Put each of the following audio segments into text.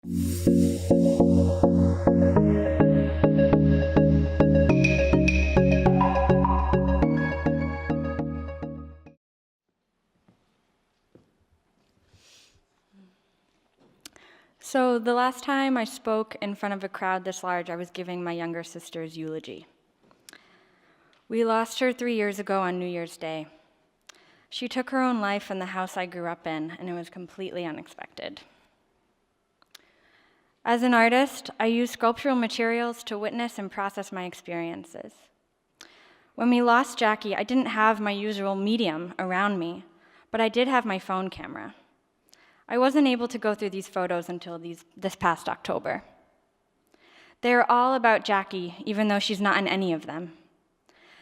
So the last time I spoke in front of a crowd this large, I was giving my younger sister's eulogy. We lost her 3 years ago on New Year's Day. She took her own life in the house I grew up in, and it was completely unexpected. As an artist, I use sculptural materials to witness and process my experiences. When we lost Jackie, I didn't have my usual medium around me, but I did have my phone camera. I wasn't able to go through these photos until this past October. They are all about Jackie, even though she's not in any of them.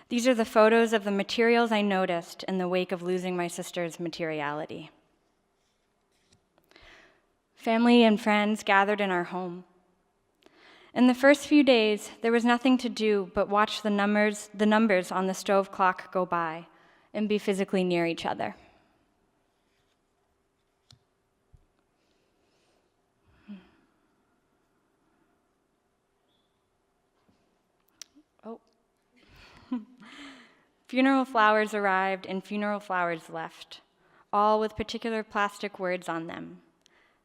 These are the photos of the materials I noticed in the wake of losing my sister's materiality. Family and friends gathered in our home. In the first few days, there was nothing to do but watch the numbers on the stove clock go by and be physically near each other. Funeral flowers arrived and funeral flowers left, all with particular plastic words on them: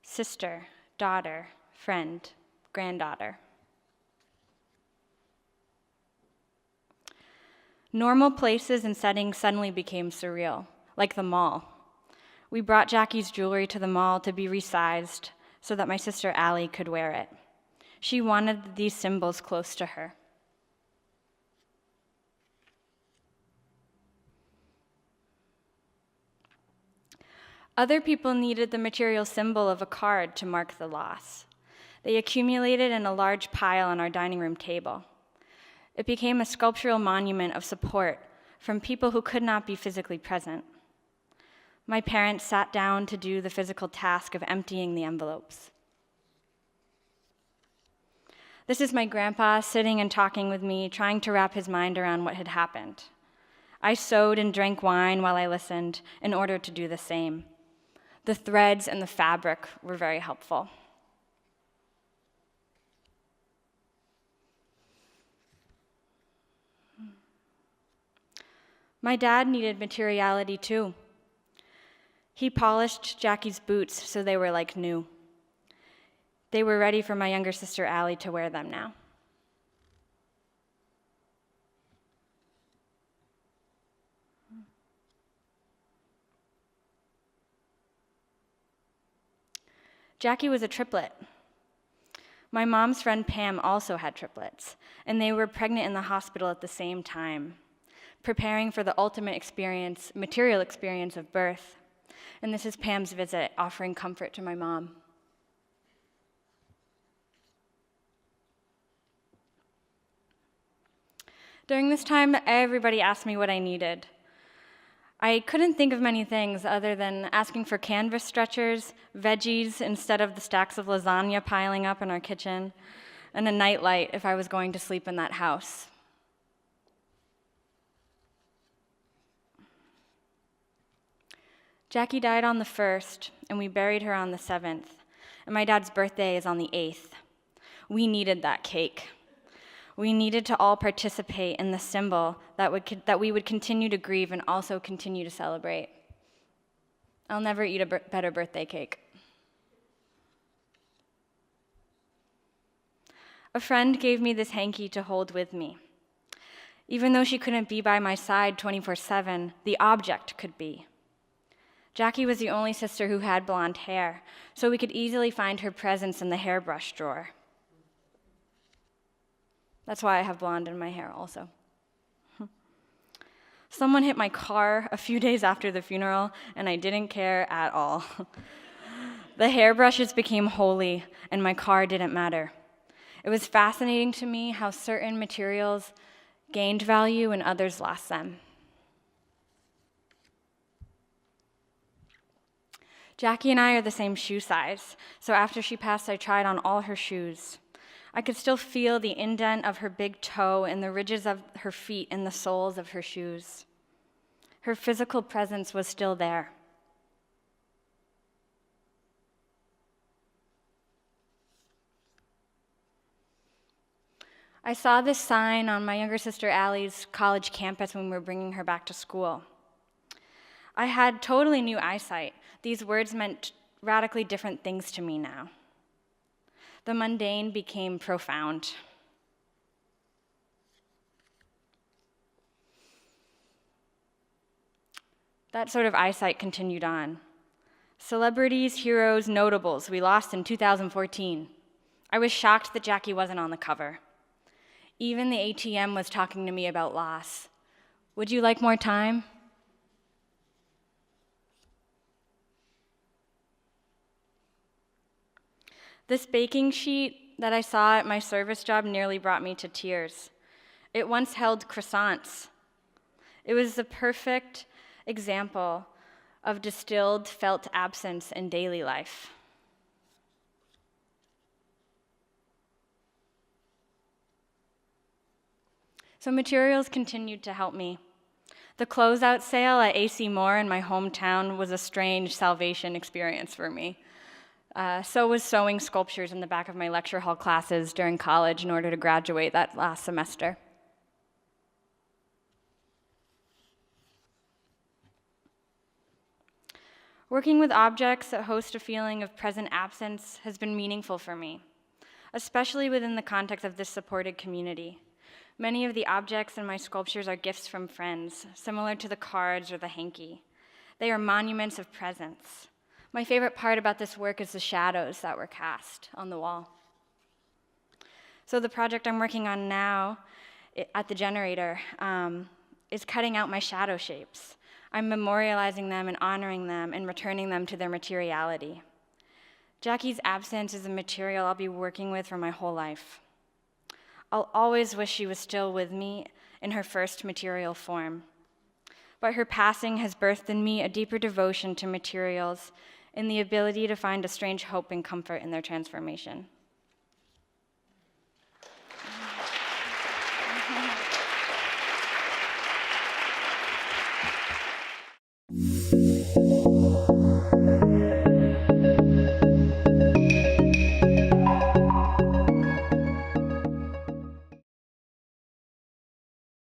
sister, daughter, friend, granddaughter. Normal places and settings suddenly became surreal, like the mall. We brought Jackie's jewelry to the mall to be resized so that my sister Allie could wear it. She wanted these symbols close to her. Other people needed the material symbol of a card to mark the loss. They accumulated in a large pile on our dining room table. It became a sculptural monument of support from people who could not be physically present. My parents sat down to do the physical task of emptying the envelopes. This is my grandpa sitting and talking with me, trying to wrap his mind around what had happened. I sewed and drank wine while I listened in order to do the same. The threads and the fabric were very helpful. My dad needed materiality too. He polished Jackie's boots so they were like new. They were ready for my younger sister Allie to wear them now. Jackie was a triplet. My mom's friend Pam also had triplets, and they were pregnant in the hospital at the same time, preparing for the ultimate experience, material experience of birth. And this is Pam's visit, offering comfort to my mom. During this time, everybody asked me what I needed. I couldn't think of many things other than asking for canvas stretchers, veggies instead of the stacks of lasagna piling up in our kitchen, and a nightlight if I was going to sleep in that house. Jackie died on the 1st, and we buried her on the 7th, and my dad's birthday is on the 8th. We needed that cake. We needed to all participate in the symbol that we would continue to grieve and also continue to celebrate. I'll never eat a better birthday cake. A friend gave me this hanky to hold with me. Even though she couldn't be by my side 24/7, the object could be. Jackie was the only sister who had blonde hair, so we could easily find her presence in the hairbrush drawer. That's why I have blonde in my hair also. Someone hit my car a few days after the funeral, and I didn't care at all. The hairbrushes became holy, and my car didn't matter. It was fascinating to me how certain materials gained value and others lost them. Jackie and I are the same shoe size, so after she passed, I tried on all her shoes. I could still feel the indent of her big toe and the ridges of her feet in the soles of her shoes. Her physical presence was still there. I saw this sign on my younger sister Allie's college campus when we were bringing her back to school. I had totally new eyesight. These words meant radically different things to me now. The mundane became profound. That sort of eyesight continued on. Celebrities, heroes, notables we lost in 2014. I was shocked that Jackie wasn't on the cover. Even the ATM was talking to me about loss. Would you like more time? This baking sheet that I saw at my service job nearly brought me to tears. It once held croissants. It was the perfect example of distilled felt absence in daily life. So materials continued to help me. The closeout sale at AC Moore in my hometown was a strange salvation experience for me. So was sewing sculptures in the back of my lecture hall classes during college in order to graduate that last semester. Working with objects that host a feeling of present absence has been meaningful for me, especially within the context of this supported community. Many of the objects in my sculptures are gifts from friends, similar to the cards or the hanky. They are monuments of presence. My favorite part about this work is the shadows that were cast on the wall. So the project I'm working on now at the generator is cutting out my shadow shapes. I'm memorializing them and honoring them and returning them to their materiality. Jackie's absence is a material I'll be working with for my whole life. I'll always wish she was still with me in her first material form. But her passing has birthed in me a deeper devotion to materials and the ability to find a strange hope and comfort in their transformation.